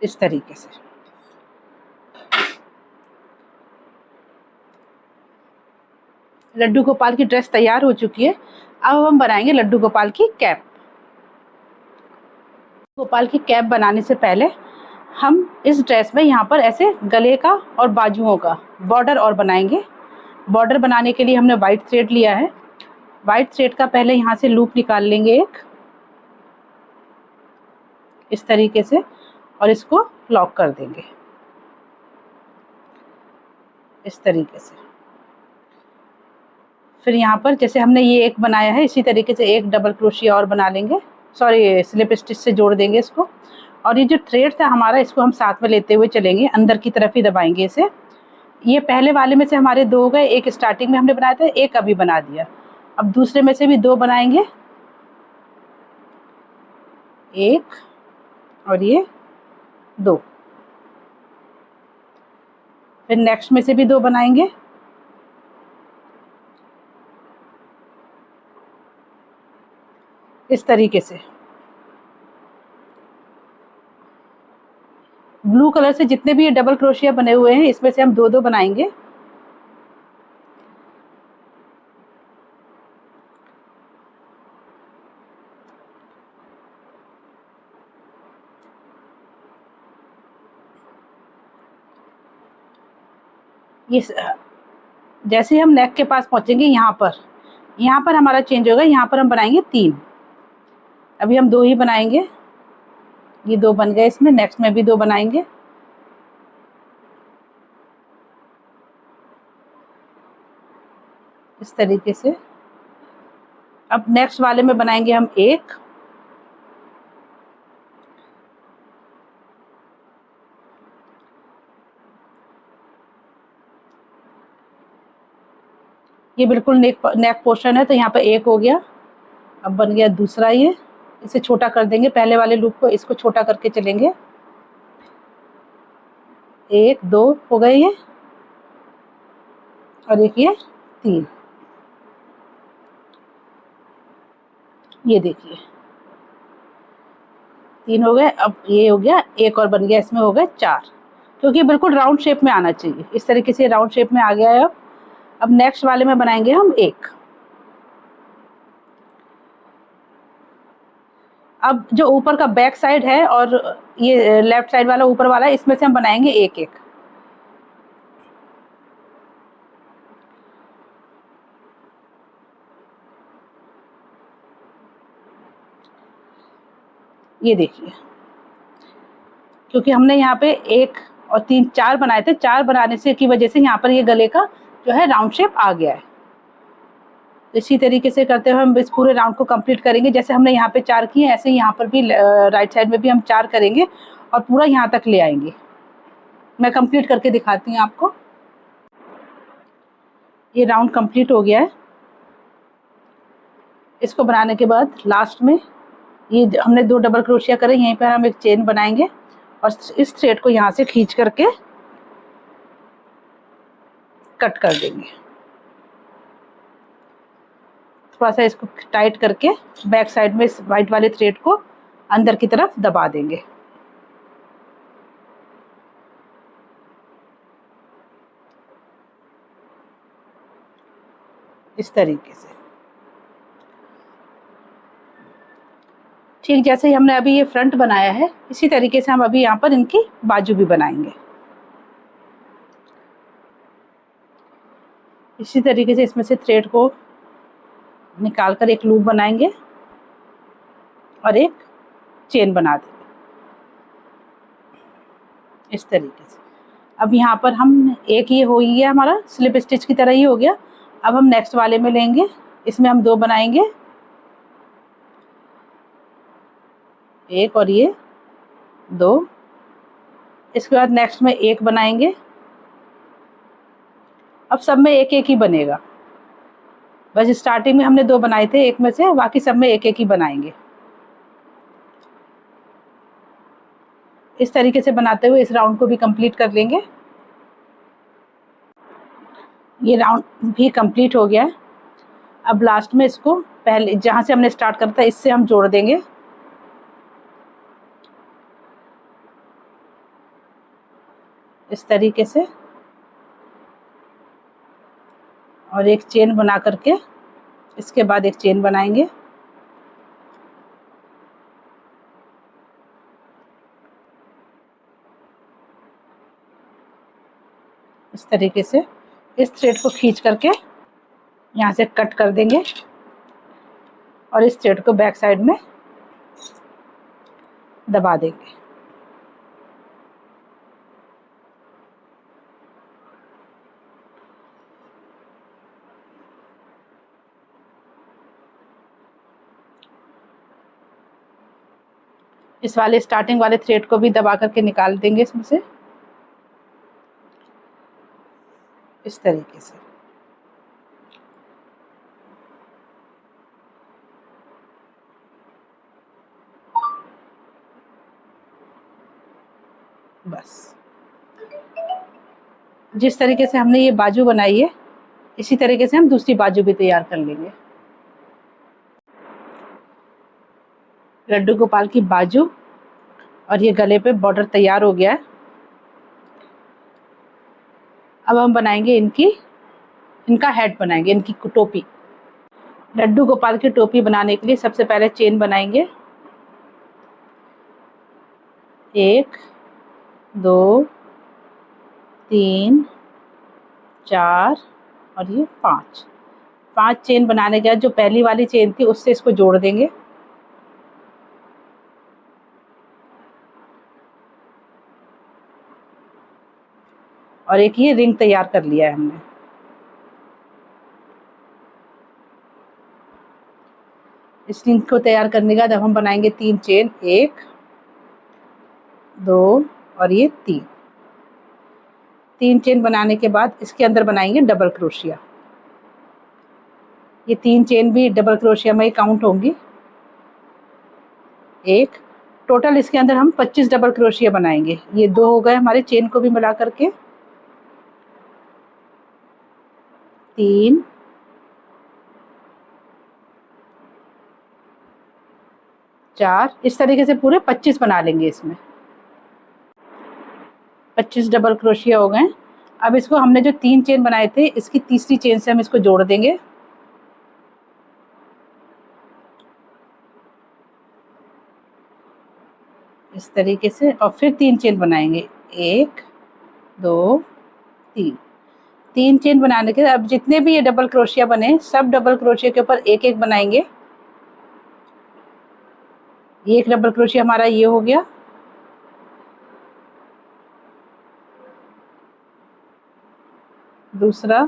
इस तरीके से लड्डू गोपाल की ड्रेस तैयार हो चुकी है। अब हम बनाएंगे लड्डू गोपाल की कैप। गोपाल की कैप बनाने से पहले हम इस ड्रेस में यहाँ पर ऐसे गले का और बाजुओं का बॉर्डर और बनाएंगे। बॉर्डर बनाने के लिए हमने वाइट थ्रेड लिया है। वाइट थ्रेड का पहले यहाँ से लूप निकाल लेंगे एक इस तरीके से और इसको लॉक कर देंगे इस तरीके से। फिर यहाँ पर जैसे हमने ये एक बनाया है इसी तरीके से एक डबल क्रोशिया और बना लेंगे, सॉरी स्लिप स्टिच से जोड़ देंगे इसको। और ये जो थ्रेड था हमारा इसको हम साथ में लेते हुए चलेंगे, अंदर की तरफ ही दबाएंगे इसे। ये पहले वाले में से हमारे 2 हो गए, एक स्टार्टिंग में हमने बनाया था, एक अभी बना दिया। अब दूसरे में से भी 2 बनाएंगे, एक और ये 2। फिर नेक्स्ट में से भी 2 बनाएंगे, इस तरीके से। ब्लू कलर से जितने भी ये डबल क्रोशिया बने हुए हैं इसमें से हम 2-2 बनाएंगे। ये जैसे ही हम नेक के पास पहुंचेंगे यहाँ पर हमारा चेंज होगा, यहाँ पर हम बनाएंगे 3। अभी हम 2 ही बनाएंगे, ये 2 बन गए, इसमें नेक्स्ट में भी 2 बनाएंगे। इस तरीके से। अब नेक्स्ट वाले में बनाएंगे हम 1, ये बिल्कुल नेक पोर्शन है तो यहाँ पर 1 हो गया। अब बन गया दूसरा, ये इसे छोटा कर देंगे, पहले वाले लूप को इसको छोटा करके चलेंगे। 1 2 हो गए ये, और एक ये 3। ये देखिए 3 हो गए। अब ये हो गया, एक और बन गया, इसमें हो गए 4, क्योंकि बिल्कुल राउंड शेप में आना चाहिए। इस तरीके से राउंड शेप में आ गया है। अब नेक्स्ट वाले में बनाएंगे हम 1। अब जो ऊपर का बैक साइड है और ये लेफ्ट साइड वाला ऊपर वाला है, इसमें से हम बनाएंगे 1-1। ये देखिए, क्योंकि हमने यहाँ पे 1 और 3 4 बनाए थे, 4 बनाने से की वजह से यहाँ पर ये गले का जो है राउंड शेप आ गया है। इसी तरीके से करते हुए हम इस पूरे राउंड को कंप्लीट करेंगे। जैसे हमने यहाँ पे 4 किए ऐसे ही यहाँ पर भी राइट साइड में भी हम 4 करेंगे और पूरा यहाँ तक ले आएंगे। मैं कंप्लीट करके दिखाती हूँ आपको। ये राउंड कंप्लीट हो गया है। इसको बनाने के बाद लास्ट में ये हमने 2 डबल क्रोशिया करे, यहीं पर हम एक चेन बनाएंगे और इस थ्रेड को यहाँ से खींच करके कट कर देंगे। थोड़ा सा इसको टाइट करके बैक साइड में इस वाइट वाले थ्रेड को अंदर की तरफ दबा देंगे। इस तरीके से ठीक जैसे ही हमने अभी ये फ्रंट बनाया है, इसी तरीके से हम अभी यहाँ पर इनकी बाजू भी बनाएंगे। इसी तरीके से इसमें से थ्रेड को निकाल कर एक लूप बनाएंगे और एक चेन बना देंगे इस तरीके से। अब यहाँ पर हम एक ये हो गया हमारा स्लिप स्टिच की तरह ही हो गया। अब हम नेक्स्ट वाले में लेंगे, इसमें हम 2 बनाएंगे, एक और ये 2। इसके बाद नेक्स्ट में एक बनाएंगे। अब सब में एक एक ही बनेगा, बस स्टार्टिंग में हमने 2 बनाए थे एक में से, बाकी सब में एक एक ही बनाएंगे। इस तरीके से बनाते हुए इस राउंड को भी कंप्लीट कर लेंगे। ये राउंड भी कंप्लीट हो गया है। अब लास्ट में इसको पहले जहाँ से हमने स्टार्ट करता है इससे हम जोड़ देंगे। इस तरीके से और एक चेन बना करके इसके बाद एक चेन बनाएंगे। इस तरीके से इस थ्रेड को खींच करके यहाँ से कट कर देंगे और इस थ्रेड को बैक साइड में दबा देंगे। इस वाले स्टार्टिंग वाले थ्रेड को भी दबा करके निकाल देंगे इसमें से इस तरीके से। बस जिस तरीके से हमने ये बाजू बनाई है इसी तरीके से हम दूसरी बाजू भी तैयार कर लेंगे। लड्डू गोपाल की बाजू और ये गले पे बॉर्डर तैयार हो गया है। अब हम बनाएंगे इनका हेड बनाएंगे, इनकी टोपी। लड्डू गोपाल की टोपी बनाने के लिए सबसे पहले चेन बनाएंगे, 1 2 3 4 और ये 5 चेन बनाने के बाद जो पहली वाली चेन थी उससे इसको जोड़ देंगे। और एक ये रिंग तैयार कर लिया है हमने। इस रिंग को तैयार करने के बाद अब हम बनाएंगे 3 चेन, 1 2 और ये 3 चेन बनाने के बाद इसके अंदर बनाएंगे डबल क्रोशिया। ये 3 चेन भी डबल क्रोशिया में ही काउंट होंगी। एक टोटल इसके अंदर हम 25 डबल क्रोशिया बनाएंगे। ये 2 हो गए हमारे चेन को भी मिला करके, 3 4। इस तरीके से पूरे 25 बना लेंगे। इसमें 25 डबल क्रोशिया हो गए। अब इसको हमने जो 3 चेन बनाए थे इसकी तीसरी चेन से हम इसको जोड़ देंगे। इस तरीके से और फिर 3 चेन बनाएंगे, 1 2 3 चेन बनाने के अब जितने भी ये डबल क्रोशिया बने सब डबल क्रोशिया के ऊपर एक एक बनाएंगे। ये एक डबल क्रोशिया हमारा ये हो गया। दूसरा,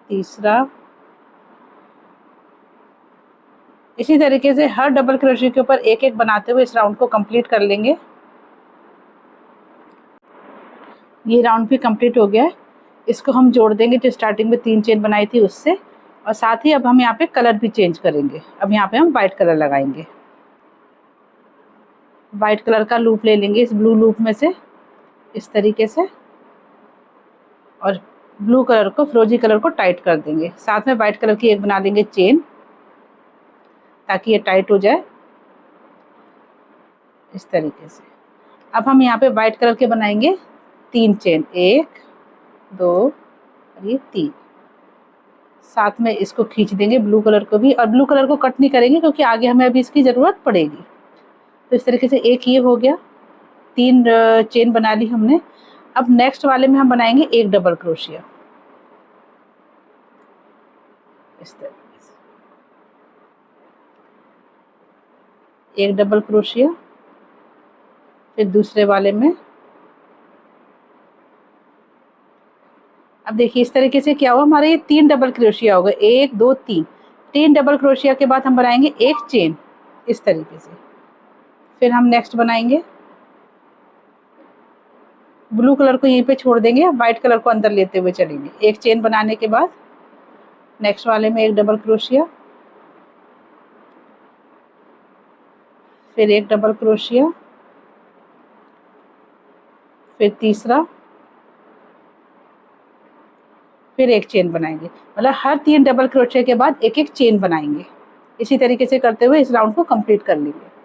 तीसरा। इसी तरीके से हर डबल क्रोशिया के ऊपर एक एक बनाते हुए इस राउंड को कंप्लीट कर लेंगे। ये राउंड भी कंप्लीट हो गया है। इसको हम जोड़ देंगे जो स्टार्टिंग में 3 चेन बनाई थी उससे और साथ ही अब हम यहाँ पे कलर भी चेंज करेंगे। अब यहाँ पे हम वाइट कलर लगाएंगे। वाइट कलर का लूप ले लेंगे इस ब्लू लूप में से इस तरीके से, और ब्लू कलर को, फिरोजी कलर को टाइट कर देंगे। साथ में वाइट कलर की एक बना देंगे चेन, ताकि ये टाइट हो जाए इस तरीके से। अब हम यहाँ पे वाइट कलर के बनाएंगे 3 चेन, 1 2 और ये 3। साथ में इसको खींच देंगे ब्लू कलर को भी, और ब्लू कलर को कट नहीं करेंगे क्योंकि आगे हमें अभी इसकी ज़रूरत पड़ेगी। तो इस तरीके से एक ये हो गया, 3 चेन बना ली हमने। अब नेक्स्ट वाले में हम बनाएंगे एक डबल क्रोशिया इस तरीके से, एक डबल क्रोशिया, फिर दूसरे वाले में। अब देखिए इस तरीके से क्या हुआ, हमारे ये 3 डबल क्रोशिया हो गए, 1 2 3। 3 डबल क्रोशिया के बाद हम बनाएंगे एक चेन इस तरीके से। फिर हम नेक्स्ट बनाएंगे, ब्लू कलर को यहीं पे छोड़ देंगे, वाइट कलर को अंदर लेते हुए चलेंगे। एक चेन बनाने के बाद नेक्स्ट वाले में एक डबल क्रोशिया, फिर एक डबल क्रोशिया, फिर तीसरा, फिर एक चेन बनाएंगे। मतलब हर 3 डबल क्रोशिया के बाद एक एक चेन बनाएंगे। इसी तरीके से करते हुए इस राउंड को कंप्लीट कर लेंगे।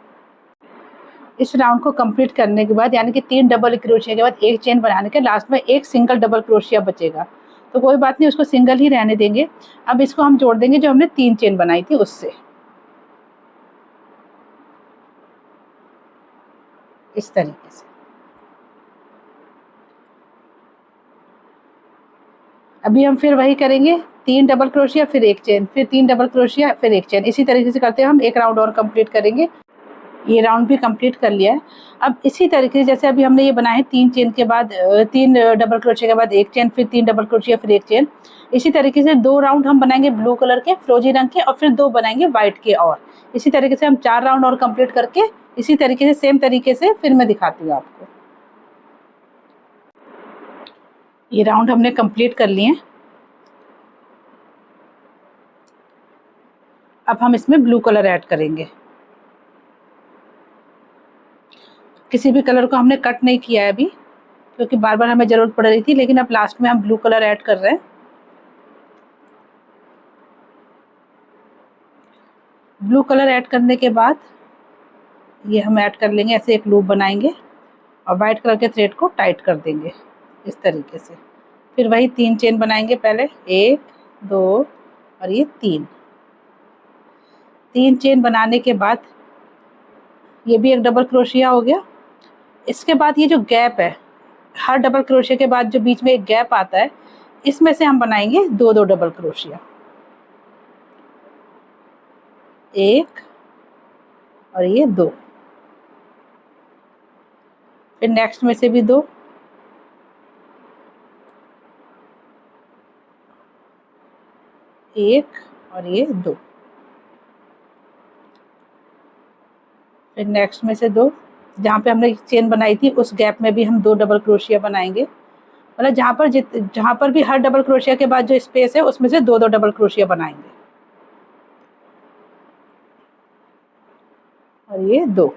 इस राउंड को कंप्लीट करने के बाद, यानी कि 3 डबल क्रोशिया के बाद एक चेन बनाने के लास्ट में एक सिंगल डबल क्रोशिया बचेगा, तो कोई बात नहीं, उसको सिंगल ही रहने देंगे। अब इसको हम जोड़ देंगे जो हमने 3 चेन बनाई थी उससे, इस तरीके से। अभी हम फिर वही करेंगे, 3 डबल क्रोशिया फिर एक चेन, फिर 3 डबल क्रोशिया फिर एक चेन। इसी तरीके से करते हुए हम एक राउंड और कंप्लीट करेंगे। ये राउंड भी कंप्लीट कर लिया है। अब इसी तरीके से जैसे अभी हमने ये बनाए 3 चेन के बाद 3 डबल क्रोशिया के बाद एक चेन, फिर 3 डबल क्रोशिया फिर एक चेन। इसी तरीके से 2 राउंड हम बनाएंगे ब्लू कलर के, फिरोजी रंग के, और फिर 2 बनाएंगे व्हाइट के। और इसी तरीके से हम 4 राउंड और कंप्लीट करके इसी तरीके से सेम तरीके से फिर मैं दिखाती हूँ आपको। ये राउंड हमने कंप्लीट कर लिए। अब हम इसमें ब्लू कलर ऐड करेंगे। किसी भी कलर को हमने कट नहीं किया है अभी, क्योंकि बार बार हमें ज़रूरत पड़ रही थी, लेकिन अब लास्ट में हम ब्लू कलर ऐड कर रहे हैं। ब्लू कलर ऐड करने के बाद ये हम ऐड कर लेंगे, ऐसे एक लूप बनाएंगे और वाइट कलर के थ्रेड को टाइट कर देंगे इस तरीके से। फिर वही 3 चेन बनाएंगे, पहले 1 2 और ये 3 चेन बनाने के बाद ये भी एक डबल क्रोशिया हो गया। इसके बाद ये जो गैप है, हर डबल क्रोशिया के बाद जो बीच में एक गैप आता है, इसमें से हम बनाएंगे 2 2 डबल क्रोशिया, 1 और ये 2। फिर नेक्स्ट में से भी 2, 1 और ये 2। फिर नेक्स्ट में से 2, जहाँ पे हमने चेन बनाई थी उस गैप में भी हम 2 डबल क्रोशिया बनाएंगे। मतलब जहाँ पर भी हर डबल क्रोशिया के बाद जो स्पेस है उसमें से 2 2 डबल क्रोशिया बनाएंगे, और ये 2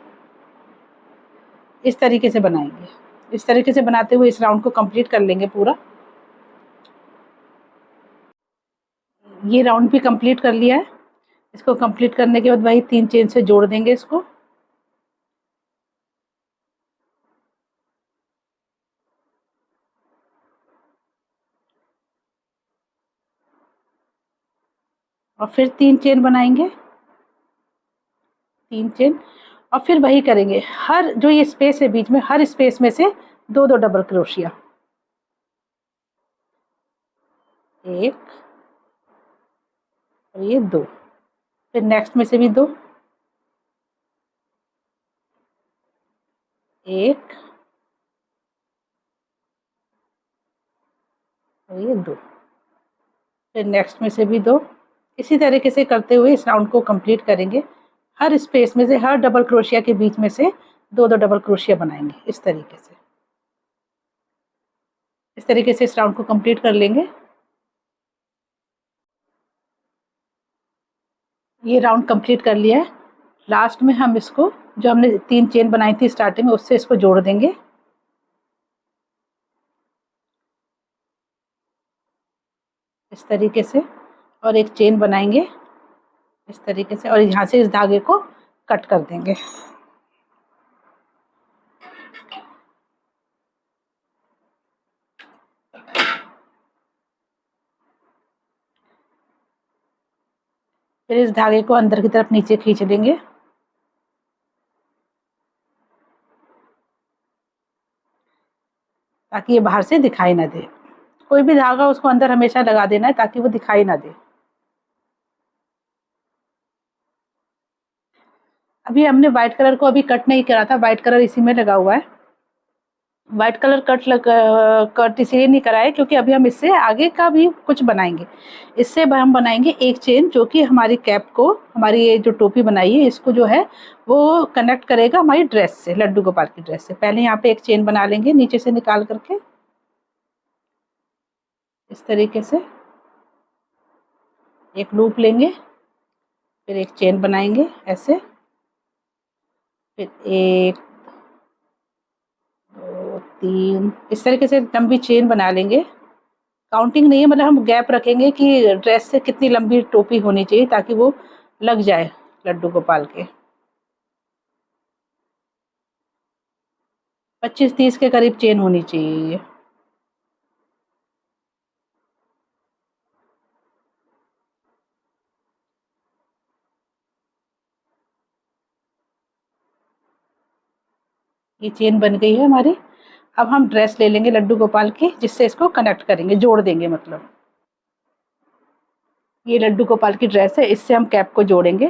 इस तरीके से बनाएंगे। इस तरीके से बनाते हुए इस राउंड को कंप्लीट कर लेंगे पूरा। ये राउंड भी कंप्लीट कर लिया है। इसको कंप्लीट करने के बाद वही 3 चेन से जोड़ देंगे इसको, और फिर 3 चेन बनाएंगे, 3 चेन, और फिर वही करेंगे, हर जो ये स्पेस है बीच में, हर स्पेस में से 2 2 डबल क्रोशिया, 1 और ये 2। फिर नेक्स्ट में से भी 2, 1 और ये 2। फिर नेक्स्ट में से भी 2। इसी तरीके से करते हुए इस राउंड को कंप्लीट करेंगे। हर स्पेस में से, हर डबल क्रोशिया के बीच में से 2 2 डबल क्रोशिया बनाएंगे इस तरीके से। इस तरीके से इस राउंड को कंप्लीट कर लेंगे। ये राउंड कंप्लीट कर लिया है। लास्ट में हम इसको, जो हमने 3 चेन बनाई थी स्टार्टिंग में, उससे इसको जोड़ देंगे इस तरीके से, और एक चेन बनाएंगे इस तरीके से, और यहाँ से इस धागे को कट कर देंगे। फिर इस धागे को अंदर की तरफ नीचे खींच देंगे, ताकि ये बाहर से दिखाई ना दे। कोई भी धागा उसको अंदर हमेशा लगा देना है ताकि वो दिखाई ना दे। अभी हमने व्हाइट कलर को अभी कट नहीं करा था, व्हाइट कलर इसी में लगा हुआ है। व्हाइट कलर कट इसलिए नहीं कराए क्योंकि अभी हम इससे आगे का भी कुछ बनाएंगे। इससे हम बनाएंगे एक चेन जो कि हमारी कैप को, हमारी ये जो टोपी बनाई है इसको जो है वो कनेक्ट करेगा हमारी ड्रेस से, लड्डू गोपाल की ड्रेस से। पहले यहाँ पे एक चेन बना लेंगे नीचे से निकाल करके इस तरीके से, एक लूप लेंगे, फिर एक चेन बनाएंगे ऐसे, फिर 1 2 3 इस तरीके से लंबी चेन बना लेंगे। काउंटिंग नहीं है, मतलब हम गैप रखेंगे कि ड्रेस से कितनी लंबी टोपी होनी चाहिए ताकि वो लग जाए लड्डू गोपाल के। 25-30 के करीब चेन होनी चाहिए। ये चेन बन गई है हमारी। अब हम ड्रेस ले लेंगे लड्डू गोपाल की, जिससे इसको कनेक्ट करेंगे, जोड़ देंगे मतलब। ये लड्डू गोपाल की ड्रेस है, इससे हम कैप को जोड़ेंगे।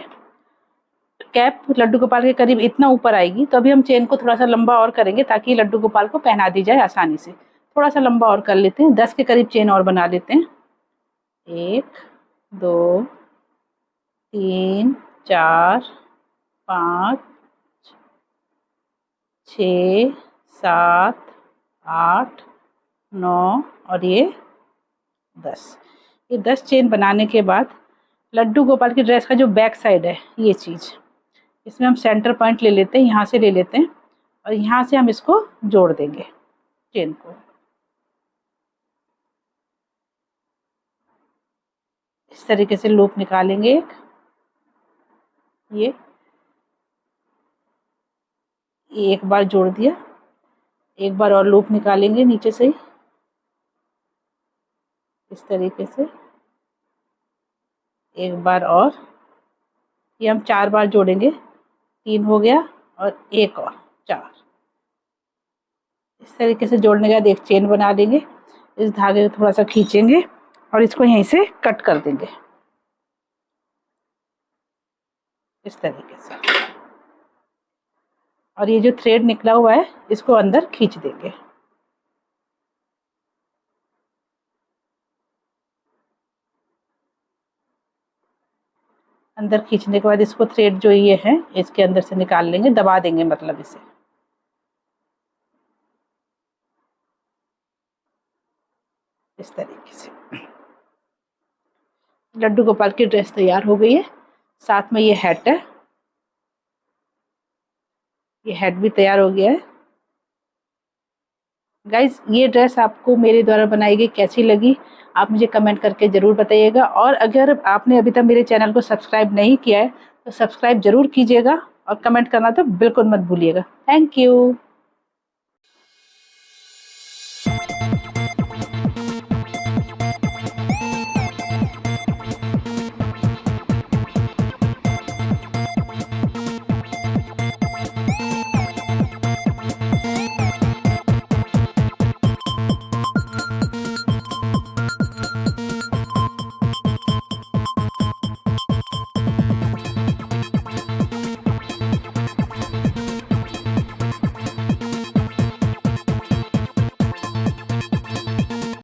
कैप लड्डू गोपाल के करीब इतना ऊपर आएगी, तो अभी हम चेन को थोड़ा सा लंबा और करेंगे ताकि लड्डू गोपाल को पहना दी जाए आसानी से। थोड़ा सा लंबा और कर लेते हैं, 10 के करीब चेन और बना लेते हैं। 1 2 3 4 5 6 7 8 9 और ये 10। ये 10 चेन बनाने के बाद लड्डू गोपाल की ड्रेस का जो बैक साइड है, ये चीज़, इसमें हम सेंटर पॉइंट ले लेते हैं, यहाँ से ले लेते हैं, और यहाँ से हम इसको जोड़ देंगे चेन को। इस तरीके से लूप निकालेंगे ये एक बार जोड़ दिया, एक बार और लूप निकालेंगे नीचे से ही इस तरीके से, एक बार और। ये हम 4 बार जोड़ेंगे, 3 हो गया और एक और 4। इस तरीके से जोड़ने के बाद एक चेन बना लेंगे, इस धागे को थोड़ा सा खींचेंगे और इसको यहीं से कट कर देंगे इस तरीके से, और ये जो थ्रेड निकला हुआ है इसको अंदर खींच देंगे। अंदर खींचने के बाद इसको थ्रेड जो ये है इसके अंदर से निकाल लेंगे, दबा देंगे मतलब इसे इस तरीके से। लड्डू गोपाल की ड्रेस तैयार हो गई है। साथ में ये हैट है, ये हैट भी तैयार हो गया है। गाइज, ये ड्रेस आपको मेरे द्वारा बनाई गई कैसी लगी आप मुझे कमेंट करके ज़रूर बताइएगा, और अगर आपने अभी तक मेरे चैनल को सब्सक्राइब नहीं किया है तो सब्सक्राइब ज़रूर कीजिएगा, और कमेंट करना तो बिल्कुल मत भूलिएगा। Thank you.